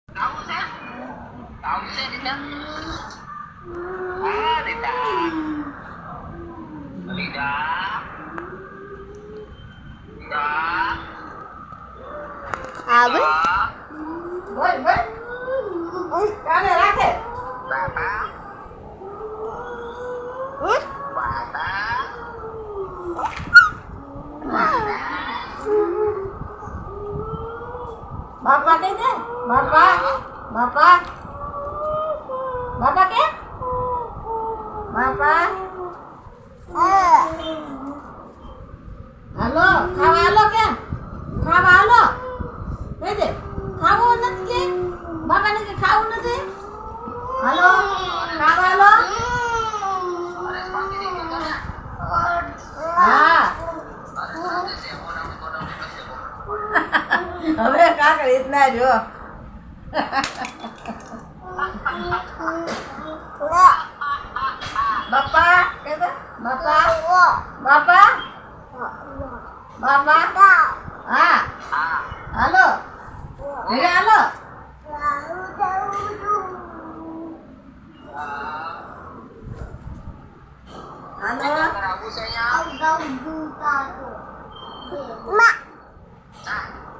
Tahu saya Dita. Ah, Dita. Dita. Dita. Abi. Woi, woi. Kamu rakit. Bapa. Bapa. Bapak kayaknya. Bapak. Bapak. Bapak ke? Bapak. Halo, ખાવા આલો કે? ખાવા આલો. કહી દે. ખાવું નથી કે? બાપાને કે ખાવું નથી? હલો, ખાવા આલો. હા. હવે કાકા રીતના જો. બાપા કહેતો બાપા બાપા બાપા હા હાલો ઘરે હાલો હાલો Aku sayang. Mak.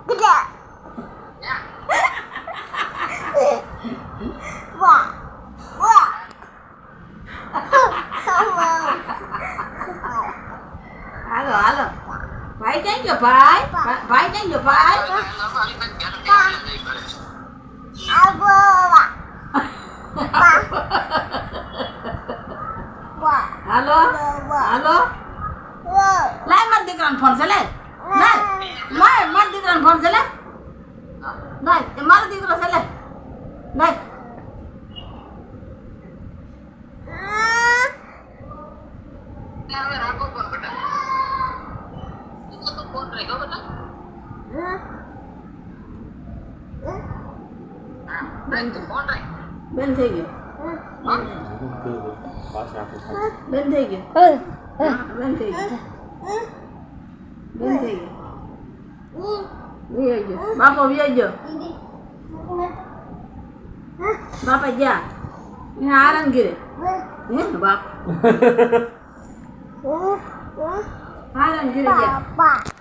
Gede. Ya. Wah. Wah. Sama. હાલો હાલો ભાઈ ક્યાં ગયો ભાઈ ભાઈ ક્યાં ગયો ભાઈ Abu. Wah. હાલો હાલો Wah. લાય મારા દીકરાનો ફોન છે લે લાય લાય મારા દીકરાનો ફોન છે લે લાય એ મારો દીકરો છે લે લાય હવે રાખો ફોન બેટા. તો ફોન રાખો બેટા. બંધ ફોન રાખ. બંધ થઈ ગયો બંધ થઈ ગયો બંધ થઈ ગયો બંધ થઈ ગયો વી ગયો બાપો વી ગયો બાપા જા એને આરામ કરે હે બાપ આરામ કરે જા Papa.